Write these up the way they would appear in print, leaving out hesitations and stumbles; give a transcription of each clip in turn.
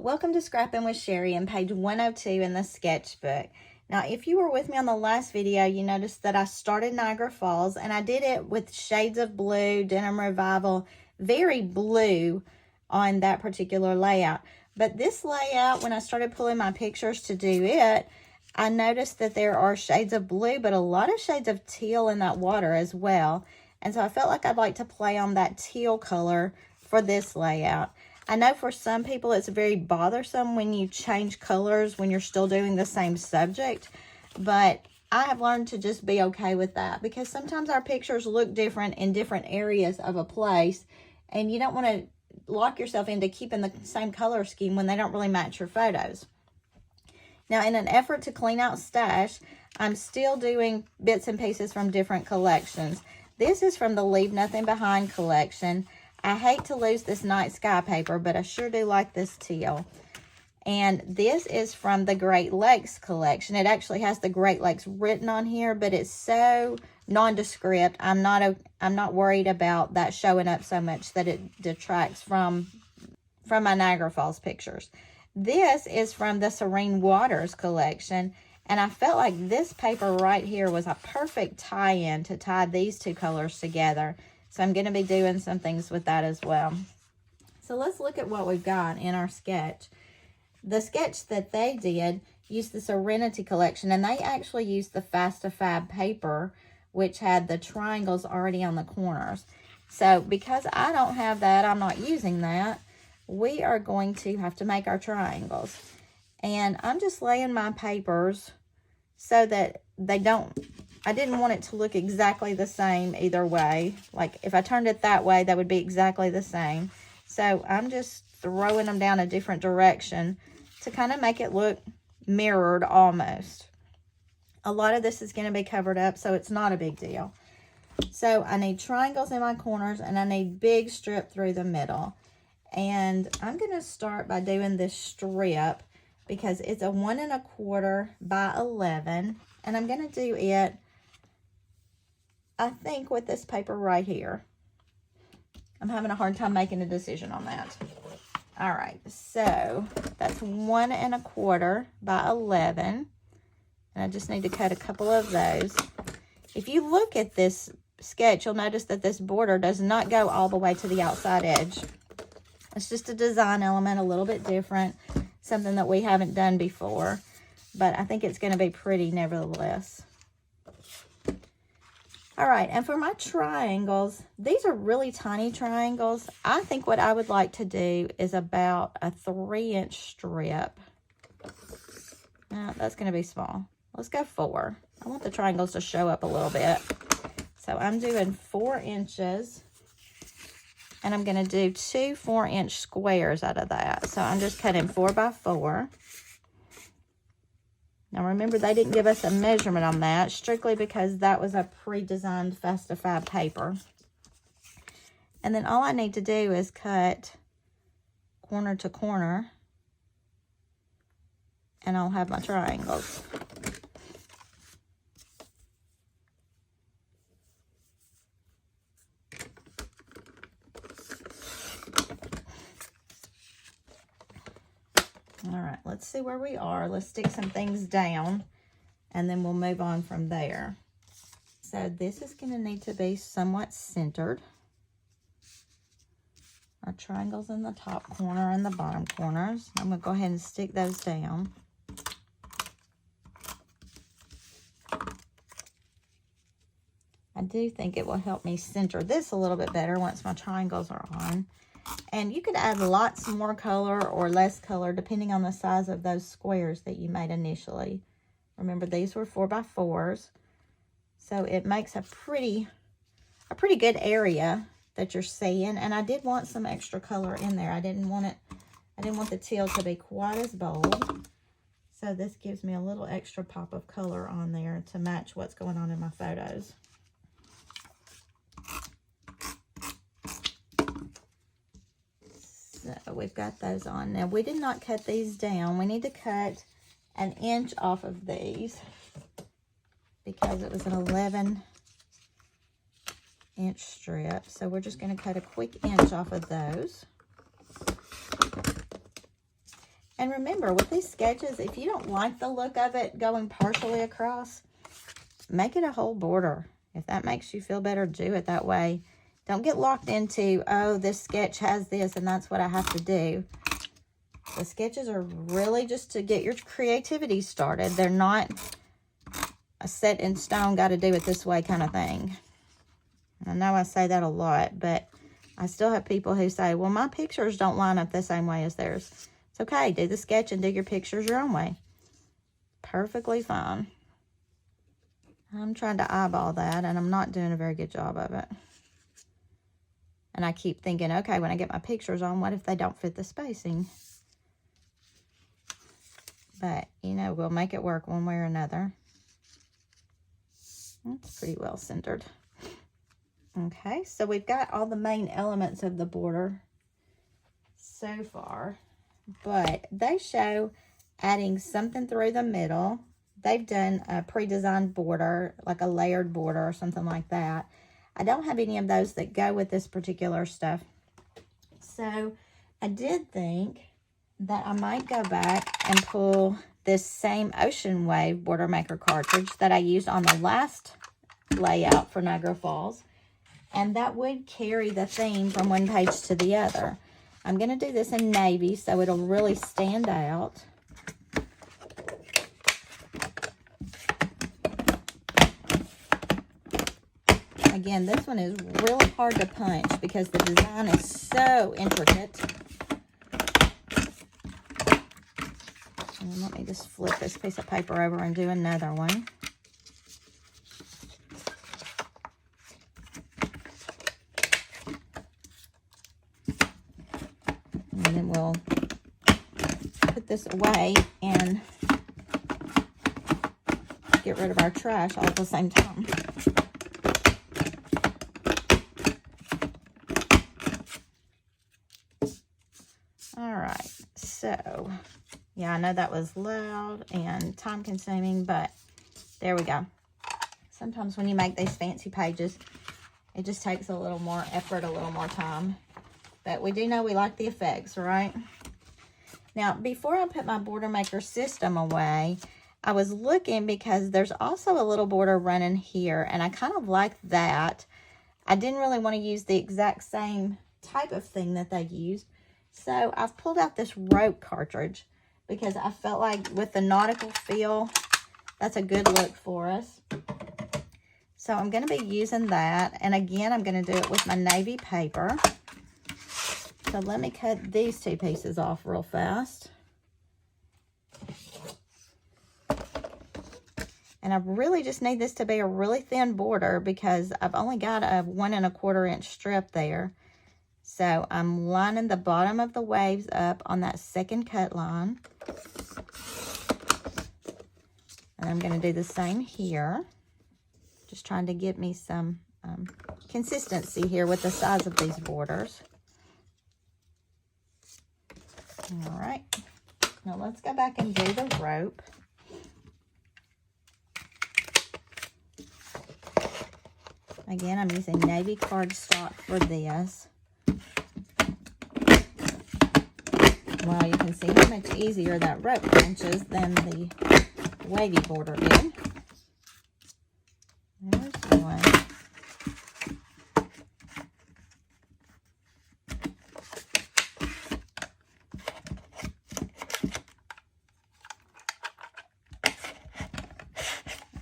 welcome to Scrappin with Sheri and page 102 in the sketchbook. Now, if you were with me on the last video, you noticed that I started Niagara Falls and I did it with shades of blue, Denim Revival, very blue on that particular layout. But this layout, when I started pulling my pictures to do it, I noticed that there are shades of blue, but a lot of shades of teal in that water as well. And so I felt like I'd like to play on that teal color for this layout. I know for some people it's very bothersome when you change colors when you're still doing the same subject, but I have learned to just be okay with that because sometimes our pictures look different in different areas of a place, and you don't want to lock yourself into keeping the same color scheme when they don't really match your photos. Now, in an effort to clean out stash, I'm still doing bits and pieces from different collections. This is from the Leave Nothing Behind collection. I hate to lose this night sky paper, but I sure do like this teal. And this is from the Great Lakes collection. It actually has the Great Lakes written on here, but it's so nondescript. I'm not worried about that showing up so much that it detracts from my Niagara Falls pictures. This is from the Serene Waters collection, and I felt like this paper right here was a perfect tie-in to tie these two colors together. So I'm going to be doing some things with that as well. So let's look at what we've got in our sketch. The sketch that they did used the Serenity collection, and they actually used the Fast to Fab paper, which had the triangles already on the corners. So because I don't have that, I'm not using that, we are going to have to make our triangles. And I'm just laying my papers so that they don't... I didn't want it to look exactly the same either way. Like, if I turned it that way, that would be exactly the same. So, I'm just throwing them down a different direction to kind of make it look mirrored almost. A lot of this is going to be covered up, so it's not a big deal. So, I need triangles in my corners, and I need big strip through the middle. And I'm going to start by doing this strip because it's a 1 1/4 by 11. And I'm going to do it, I think, with this paper right here. I'm having a hard time making a decision on that. All right, so that's 1 1/4 by 11. And I just need to cut a couple of those. If you look at this sketch, you'll notice that this border does not go all the way to the outside edge. It's just a design element, a little bit different, something that we haven't done before. But I think it's going to be pretty nevertheless. All right, and for my triangles, these are really tiny triangles. I think what I would like to do is about a 3-inch strip. That's going to be small. Let's go 4. I want the triangles to show up a little bit. So I'm doing 4 inches. And I'm going to do 2 4-inch squares out of that. So I'm just cutting 4 by 4. Now remember, they didn't give us a measurement on that, strictly because that was a pre-designed Fast to Fab paper. And then all I need to do is cut corner to corner, and I'll have my triangles. All right, let's see where we are. Let's stick some things down, and then we'll move on from there. So this is going to need to be somewhat centered. Our triangles in the top corner and the bottom corners. I'm going to go ahead and stick those down. I do think it will help me center this a little bit better once my triangles are on. And you could add lots more color or less color depending on the size of those squares that you made initially. Remember, these were 4 by 4s. So it makes a pretty good area that you're seeing. And I did want some extra color in there. I didn't want the teal to be quite as bold. So this gives me a little extra pop of color on there to match what's going on in my photos. So we've got those on. Now, we did not cut these down. We need to cut 1 inch off of these because it was an 11-inch strip. So we're just going to cut a quick inch off of those. And remember, with these sketches, if you don't like the look of it going partially across, make it a whole border. If that makes you feel better, do it that way. Don't get locked into, oh, this sketch has this and that's what I have to do. The sketches are really just to get your creativity started. They're not a set in stone, got to do it this way kind of thing. I know I say that a lot, but I still have people who say, well, my pictures don't line up the same way as theirs. It's okay. Do the sketch and do your pictures your own way. Perfectly fine. I'm trying to eyeball that, and I'm not doing a very good job of it. And I keep thinking, okay, when I get my pictures on, what if they don't fit the spacing? But, you know, we'll make it work one way or another. That's pretty well centered. Okay, so we've got all the main elements of the border so far. But they show adding something through the middle. They've done a pre-designed border, like a layered border or something like that. I don't have any of those that go with this particular stuff. So I did think that I might go back and pull this same Ocean Wave Border Maker cartridge that I used on the last layout for Niagara Falls. And that would carry the theme from one page to the other. I'm going to do this in navy so it'll really stand out. Again, this one is really hard to punch because the design is so intricate. And let me just flip this piece of paper over and do another one. And then we'll put this away and get rid of our trash all at the same time. So, yeah, I know that was loud and time-consuming, but there we go. Sometimes when you make these fancy pages, it just takes a little more effort, a little more time. But we do know we like the effects, right? Now, before I put my Border Maker system away, I was looking because there's also a little border running here, and I kind of like that. I didn't really want to use the exact same type of thing that they used. So I've pulled out this rope cartridge because I felt like with the nautical feel, that's a good look for us. So I'm going to be using that. And again, I'm going to do it with my navy paper. So let me cut these two pieces off real fast. And I really just need this to be a really thin border because I've only got a 1 1/4 inch strip there. So I'm lining the bottom of the waves up on that second cut line. And I'm going to do the same here. Just trying to get me some consistency here with the size of these borders. All right. Now let's go back and do the rope. Again, I'm using navy cardstock for this. Well, you can see how much easier that rope punches than the wavy border did. There's one.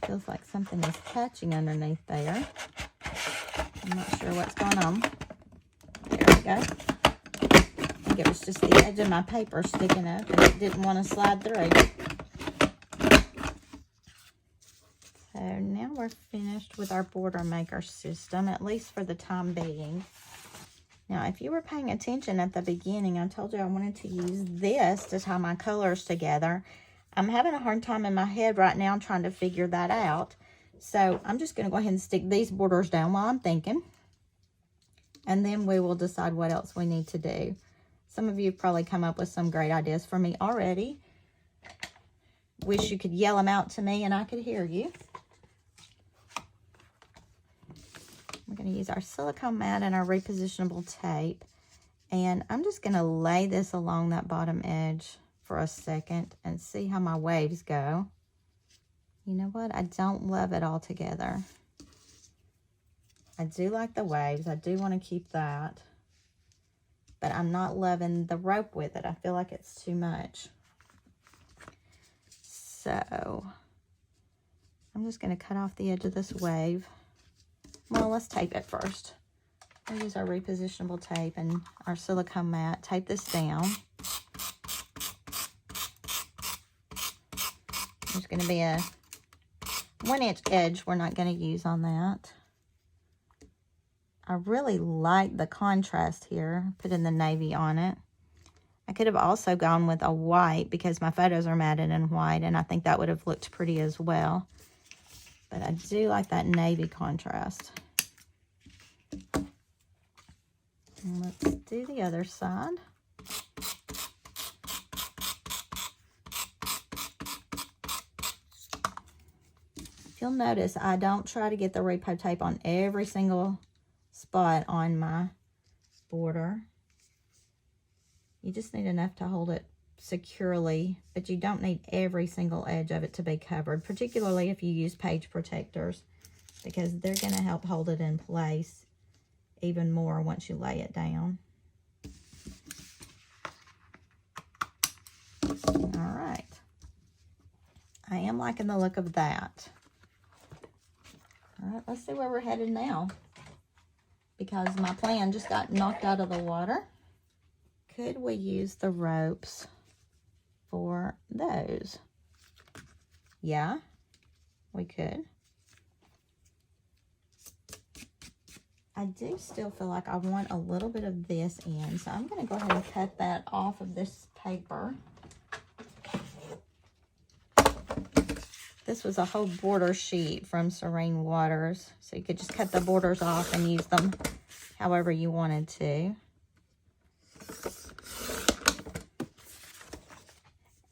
Feels like something is catching underneath there. I'm not sure what's going on. There we go. I think it was just the edge of my paper sticking up and it didn't want to slide through. So now we're finished with our Border Maker system, at least for the time being. Now, if you were paying attention at the beginning, I told you I wanted to use this to tie my colors together. I'm having a hard time in my head right now trying to figure that out. So I'm just going to go ahead and stick these borders down while I'm thinking. And then we will decide what else we need to do. Some of you have probably come up with some great ideas for me already. Wish you could yell them out to me and I could hear you. We're going to use our silicone mat and our repositionable tape. And I'm just going to lay this along that bottom edge for a second and see how my waves go. You know what? I don't love it all together. I do like the waves. I do want to keep that. But I'm not loving the rope with it. I feel like it's too much. So I'm just going to cut off the edge of this wave. Well, let's tape it first. We'll use our repositionable tape and our silicone mat. Tape this down. There's going to be a 1-inch edge we're not going to use on that. I really like the contrast here. Put in the navy on it. I could have also gone with a white because my photos are matted in white, and I think that would have looked pretty as well. But I do like that navy contrast. And let's do the other side. If you'll notice, I don't try to get the repo tape on every single spot on my border. You just need enough to hold it securely, but you don't need every single edge of it to be covered, particularly if you use page protectors, because they're going to help hold it in place even more once you lay it down. All right. I am liking the look of that. All right, let's see where we're headed now, because my plan just got knocked out of the water. Could we use the ropes for those? Yeah, we could. I do still feel like I want a little bit of this in, so I'm going to go ahead and cut that off of this paper. This was a whole border sheet from Serene Waters, so you could just cut the borders off and use them however you wanted to.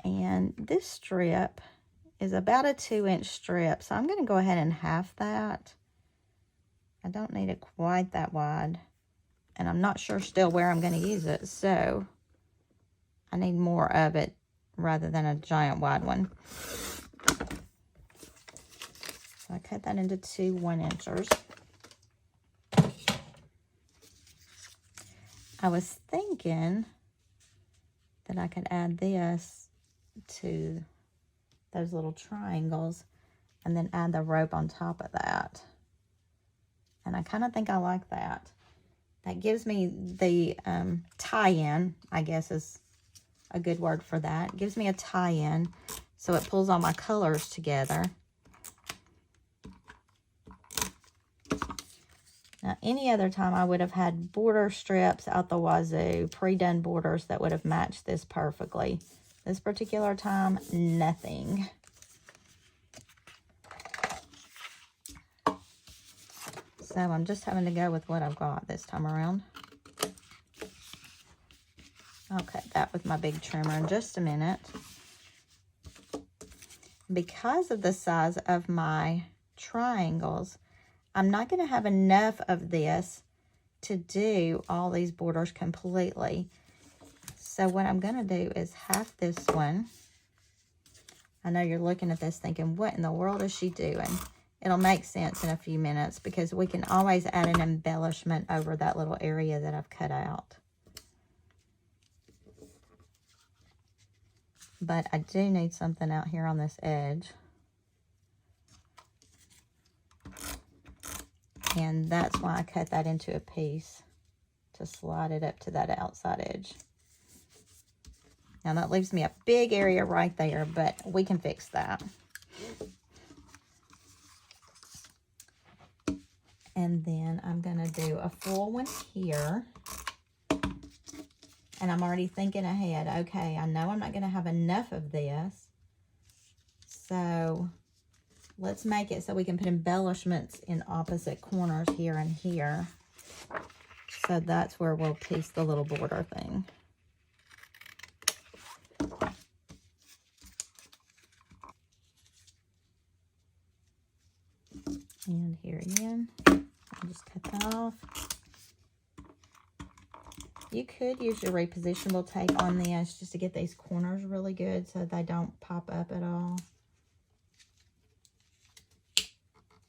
And this strip is about a 2-inch strip, so I'm going to go ahead and half that. I don't need it quite that wide, and I'm not sure still where I'm going to use it, so I need more of it rather than a giant wide one. So I cut that into 2 1-inchers. I was thinking that I could add this to those little triangles and then add the rope on top of that. And I kind of think I like that. That gives me the tie-in, I guess is a good word for that. It gives me a tie-in so it pulls all my colors together. Now, any other time I would have had border strips out the wazoo, pre-done borders that would have matched this perfectly. This particular time, nothing. So I'm just having to go with what I've got this time around. I'll cut that with my big trimmer in just a minute. Because of the size of my triangles, I'm not going to have enough of this to do all these borders completely. So what I'm going to do is half this one. I know you're looking at this thinking, what in the world is she doing? It'll make sense in a few minutes because we can always add an embellishment over that little area that I've cut out. But I do need something out here on this edge. And that's why I cut that into a piece to slide it up to that outside edge. Now that leaves me a big area right there, but we can fix that. And then I'm going to do a full one here. And I'm already thinking ahead. Okay, I know I'm not going to have enough of this. So let's make it so we can put embellishments in opposite corners here and here. So that's where we'll piece the little border thing. And here again, I'll just cut that off. You could use your repositionable tape on this just to get these corners really good so they don't pop up at all.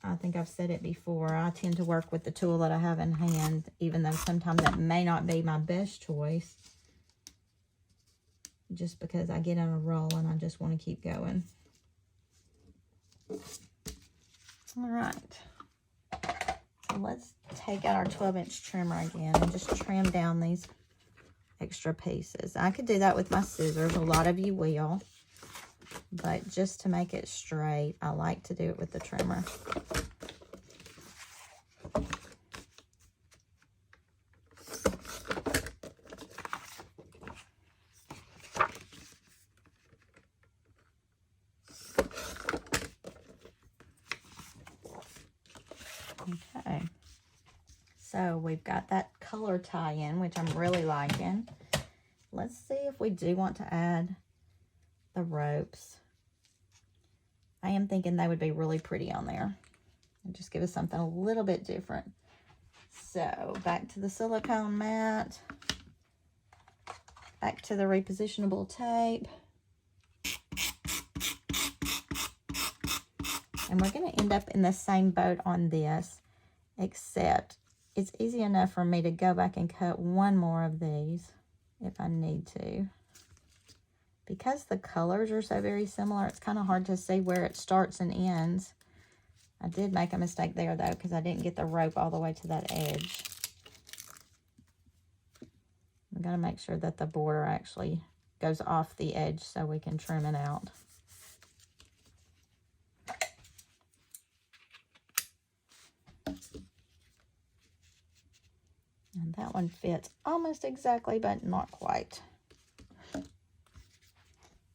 I think I've said it before. I tend to work with the tool that I have in hand, even though sometimes that may not be my best choice. Just because I get on a roll and I just want to keep going. All right. So let's take out our 12-inch trimmer again and just trim down these extra pieces. I could do that with my scissors. A lot of you will. But just to make it straight, I like to do it with the trimmer. Okay. So we've got that color tie-in, which I'm really liking. Let's see if we do want to add the ropes. I am thinking they would be really pretty on there and just give us something a little bit different. So back to the silicone mat, back to the repositionable tape, and we're going to end up in the same boat on this, except it's easy enough for me to go back and cut one more of these if I need to. Because the colors are so very similar, it's kind of hard to see where it starts and ends. I did make a mistake there, though, because I didn't get the rope all the way to that edge. I've got to make sure that the border actually goes off the edge so we can trim it out. And that one fits almost exactly, but not quite.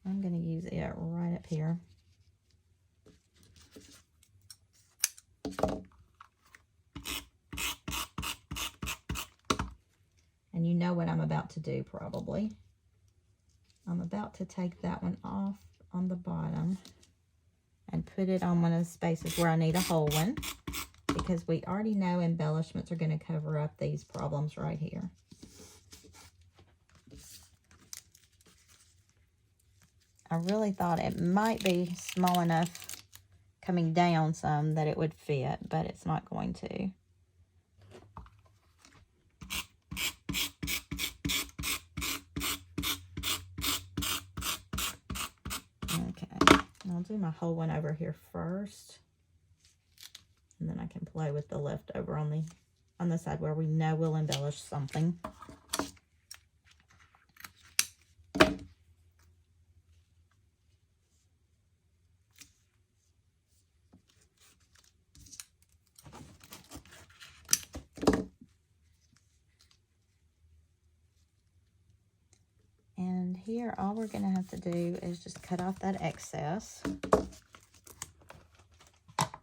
I'm going to use it right up here. And you know what I'm about to do probably. I'm about to take that one off on the bottom and put it on one of the spaces where I need a whole one, because we already know embellishments are going to cover up these problems right here. I really thought it might be small enough coming down some that it would fit, but it's not going to. Okay, I'll do my whole one over here first, and then I can play with the leftover on the side where we know we'll embellish something. And here, all we're going to have to do is just cut off that excess.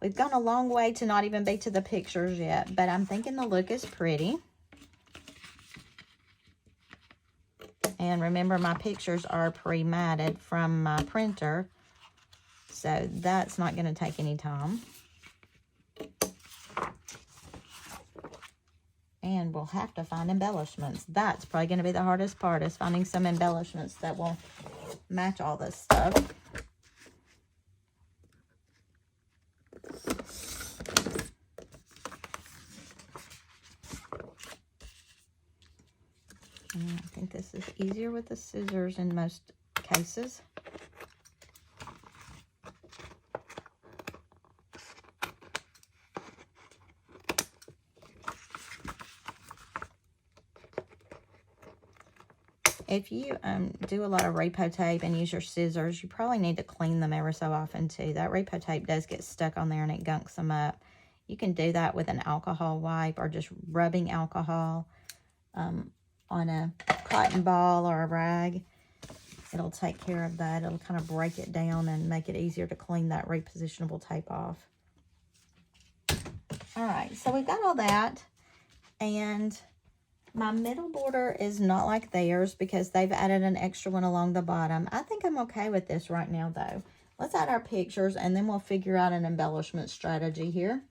We've gone a long way to not even be to the pictures yet, but I'm thinking the look is pretty. And remember, my pictures are pre-matted from my printer, so that's not going to take any time. And we'll have to find embellishments. That's probably going to be the hardest part, is finding some embellishments that will match all this stuff. And I think this is easier with the scissors in most cases. If you do a lot of repo tape and use your scissors, you probably need to clean them ever so often too. That repo tape does get stuck on there and it gunks them up. You can do that with an alcohol wipe or just rubbing alcohol on a cotton ball or a rag. It'll take care of that. It'll kind of break it down and make it easier to clean that repositionable tape off. All right, so we've got all that, and my middle border is not like theirs because they've added an extra one along the bottom. I think I'm okay with this right now, though. Let's add our pictures, and then we'll figure out an embellishment strategy here.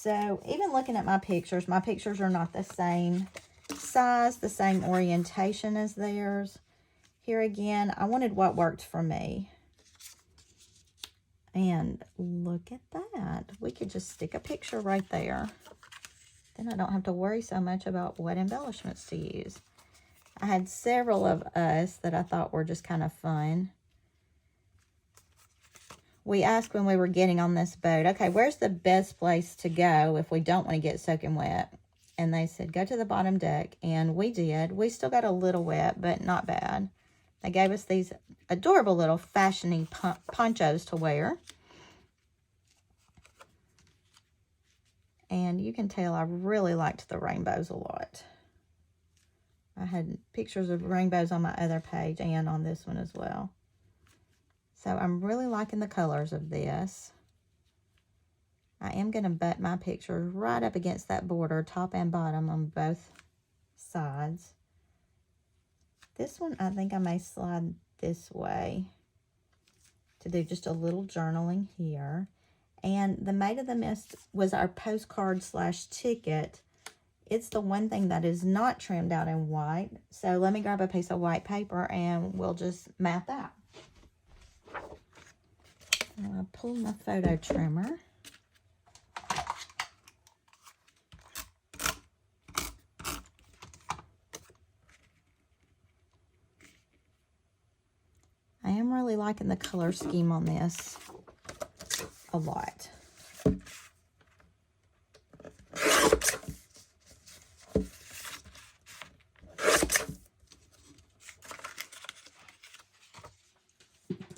So even looking at my pictures are not the same size, the same orientation as theirs. Here again, I wanted what worked for me. And look at that. We could just stick a picture right there. Then I don't have to worry so much about what embellishments to use. I had several of us that I thought were just kind of fun. We asked when we were getting on this boat, okay, where's the best place to go if we don't want to get soaking wet? And they said, go to the bottom deck. And we did. We still got a little wet, but not bad. They gave us these adorable little fashiony ponchos to wear. And you can tell I really liked the rainbows a lot. I had pictures of rainbows on my other page and on this one as well. So I'm really liking the colors of this. I am going to butt my picture right up against that border, top and bottom on both sides. This one, I think I may slide this way to do just a little journaling here. And the Maid of the Mist was our postcard / ticket. It's the one thing that is not trimmed out in white. So let me grab a piece of white paper and we'll just mat that. I'll pull my photo trimmer. I am really liking the color scheme on this a lot.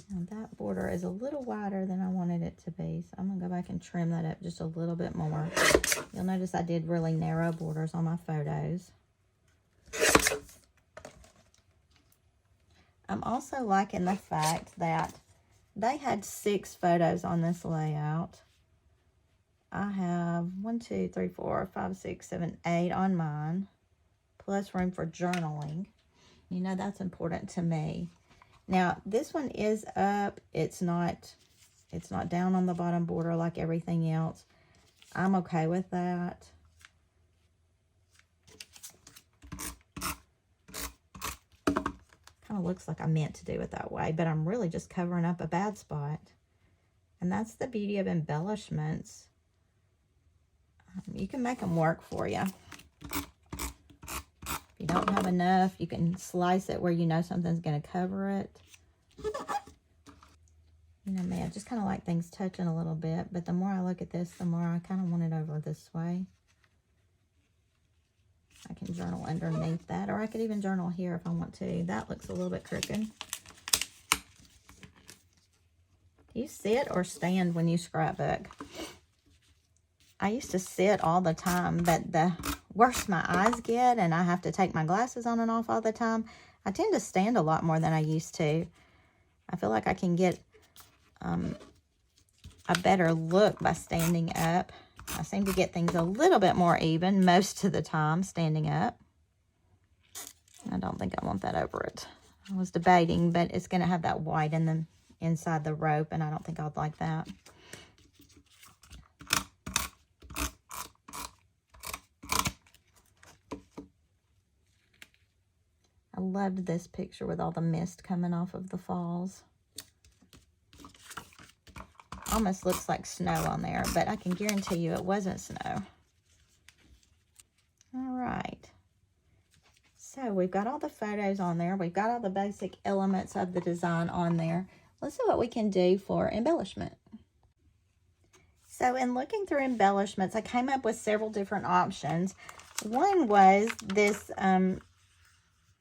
Now that border is a little wider than I wanted it to be, so I'm going to go back and trim that up just a little bit more. You'll notice I did really narrow borders on my photos. I'm also liking the fact that they had 6 photos on this layout. I have 1, 2, 3, 4, 5, 6, 7, 8 on mine, plus room for journaling. You know, that's important to me. Now, this one is up. It's not down on the bottom border like everything else. I'm okay with that. Kind of looks like I meant to do it that way, but I'm really just covering up a bad spot. And that's the beauty of embellishments. You can make them work for you. If you don't have enough, you can slice it where you know something's going to cover it. You know me, I just kind of like things touching a little bit, but the more I look at this, the more I kind of want it over this way. I can journal underneath that, or I could even journal here if I want to. That looks a little bit crooked. Do you sit or stand when you scrapbook? I used to sit all the time, but the worse my eyes get and I have to take my glasses on and off all the time, I tend to stand a lot more than I used to. I feel like I can get a better look by standing up. I seem to get things a little bit more even most of the time standing up. I don't think I want that over it. I was debating, but it's going to have that white in the inside the rope, and I don't think I'd like that. I loved this picture with all the mist coming off of the falls. Almost looks like snow on there, but I can guarantee you it wasn't snow. All right. So we've got all the photos on there. We've got all the basic elements of the design on there. Let's see what we can do for embellishment. So in looking through embellishments, I came up with several different options. One was this,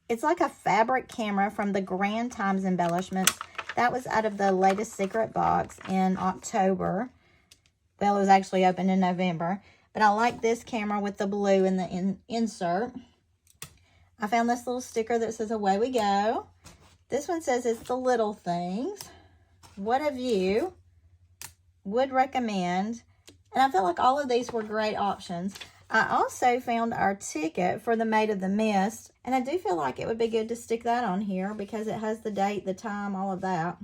it's like a fabric camera from the Grand Times Embellishments. That was out of the latest secret box in October. Well, it was actually opened in November. But I like this camera with the blue in the insert. I found this little sticker that says, away we go. This one says, it's the little things. What of you would recommend? And I feel like all of these were great options. I also found our ticket for the Maid of the Mist, and I do feel like it would be good to stick that on here because it has the date, the time, all of that.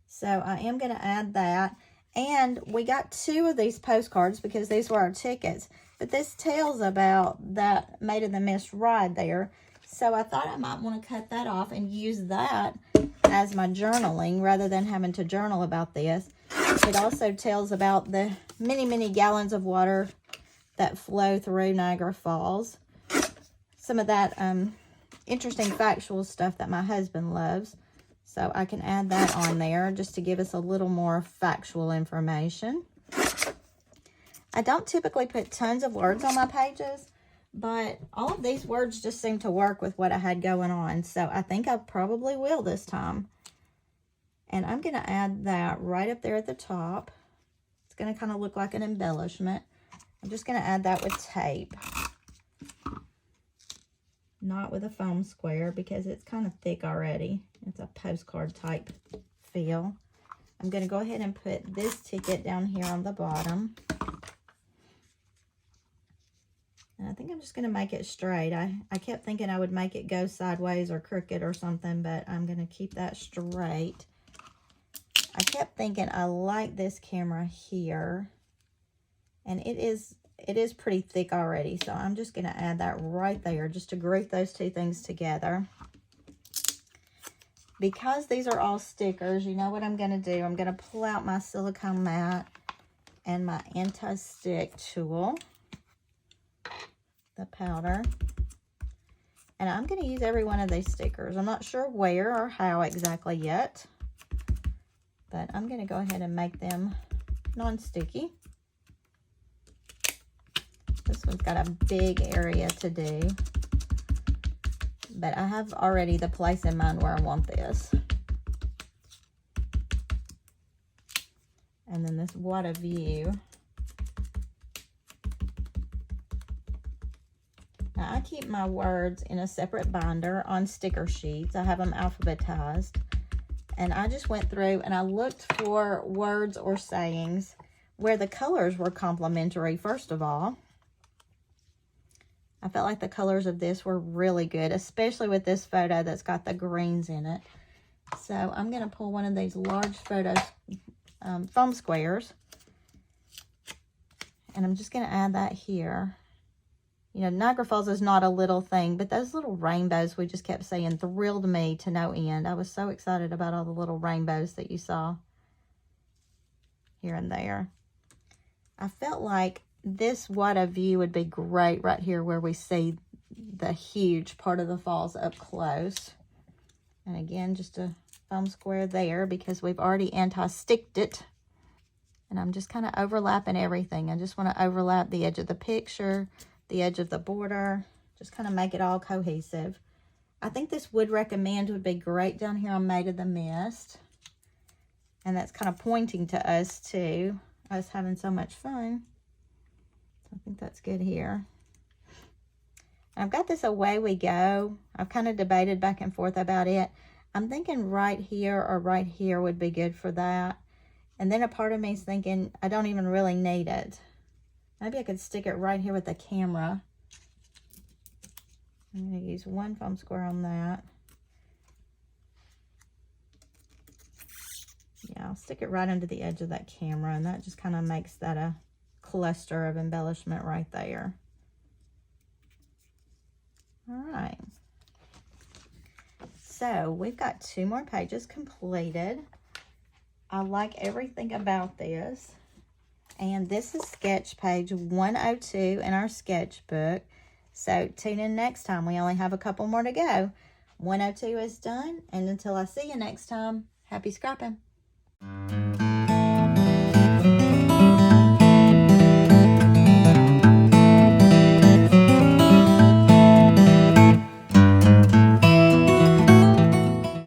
So I am going to add that. And we got 2 of these postcards because these were our tickets. But this tells about that Made in the Mist ride there. So I thought I might want to cut that off and use that as my journaling rather than having to journal about this. It also tells about the many, many gallons of water that flow through Niagara Falls. Some of that interesting factual stuff that my husband loves. So I can add that on there just to give us a little more factual information. I don't typically put tons of words on my pages, but all of these words just seem to work with what I had going on. So I think I probably will this time. And I'm going to add that right up there at the top. It's going to kind of look like an embellishment. I'm just going to add that with tape. Not with a foam square because it's kind of thick already. It's a postcard type feel. I'm going to go ahead and put this ticket down here on the bottom. And I think I'm just going to make it straight. I kept thinking I would make it go sideways or crooked or something, but I'm going to keep that straight. I kept thinking I like this camera here. And it is pretty thick already, so I'm just going to add that right there just to group those 2 things together. Because these are all stickers, you know what I'm going to do? I'm going to pull out my silicone mat and my anti-stick tool, the powder, and I'm going to use every one of these stickers. I'm not sure where or how exactly yet, but I'm going to go ahead and make them non-sticky. This one's got a big area to do, but I have already the place in mind where I want this. And then this what a view. Now I keep my words in a separate binder on sticker sheets. I have them alphabetized. And I just went through and I looked for words or sayings where the colors were complementary, first of all. I felt like the colors of this were really good, especially with this photo that's got the greens in it. So I'm going to pull one of these large foam squares. And I'm just going to add that here. You know, Niagara Falls is not a little thing, but those little rainbows we just kept saying thrilled me to no end. I was so excited about all the little rainbows that you saw here and there. I felt like this what a view would be great right here where we see the huge part of the falls up close. And again, just a foam square there because we've already anti-sticked it. And I'm just kind of overlapping everything. I just want to overlap the edge of the picture, the edge of the border, just kind of make it all cohesive. I think this would recommend would be great down here on Made in the Mist. And that's kind of pointing to us too, us having so much fun. I think that's good here. I've got this Away We Go. I've kind of debated back and forth about it. I'm thinking right here or right here would be good for that. And then a part of me is thinking I don't even really need it. Maybe I could stick it right here with the camera. I'm going to use one foam square on that. Yeah, I'll stick it right under the edge of that camera, and that just kind of makes that a cluster of embellishment right there. All right. So we've got 2 more pages completed. I like everything about this. And this is sketch page 102 in our sketchbook. So tune in next time. We only have a couple more to go. 102 is done. And until I see you next time, happy scrapping.